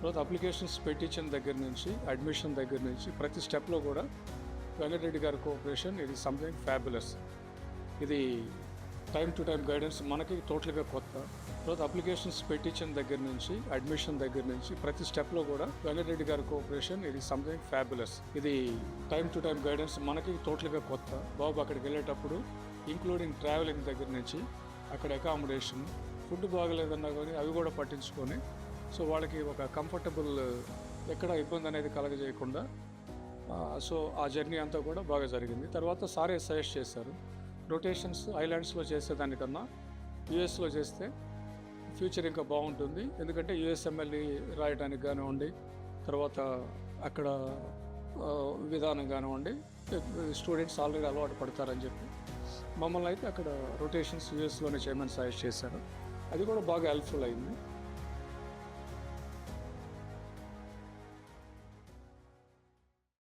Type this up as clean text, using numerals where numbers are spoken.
తర్వాత అప్లికేషన్స్ పెట్టించిన దగ్గర నుంచి అడ్మిషన్ దగ్గర నుంచి ప్రతి స్టెప్లో కూడా వెంకటరెడ్డి గారి కోఆపరేషన్ ఇది సంథింగ్ ఫ్యాబులస్. ఇది టైం టు టైం గైడెన్స్ మనకి టోటల్గా కొత్త. తర్వాత అప్లికేషన్స్ పెట్టించిన దగ్గర నుంచి అడ్మిషన్ దగ్గర నుంచి ప్రతి స్టెప్లో కూడా వెంకటరెడ్డి గారి కోఆపరేషన్ ఇది సంథింగ్ ఫ్యాబులస్. ఇది టైం టు టైం గైడెన్స్ మనకి టోటల్గా కొత్త. బాబు అక్కడికి వెళ్ళేటప్పుడు ఇంక్లూడింగ్ ట్రావెలింగ్ దగ్గర నుంచి అక్కడ అకామిడేషన్, ఫుడ్ బాగలేదన్నా కానీ అవి కూడా పట్టించుకొని సో వాళ్ళకి ఒక కంఫర్టబుల్ ఎక్కడ ఇబ్బంది అనేది కలగజేయకుండా సో ఆ జర్నీ అంతా కూడా బాగా జరిగింది. తర్వాత సారే సజెస్ట్ చేశారు రొటేషన్స్ ఐలాండ్స్లో చేసేదానికన్నా యూఎస్లో చేస్తే ఫ్యూచర్ ఇంకా బాగుంటుంది. ఎందుకంటే యూఎస్ఎంఎల్ఈ రాయడానికి కానివ్వండి, తర్వాత అక్కడ విధానం కానివ్వండి, స్టూడెంట్స్ ఆల్రెడీ అలవాటు పడతారని చెప్పి మమ్మల్ని అయితే అక్కడ రొటేషన్స్ యూఎస్లోనే చేయమని సజెస్ట్ చేశారు. అది కూడా బాగా హెల్ప్ఫుల్ అయింది.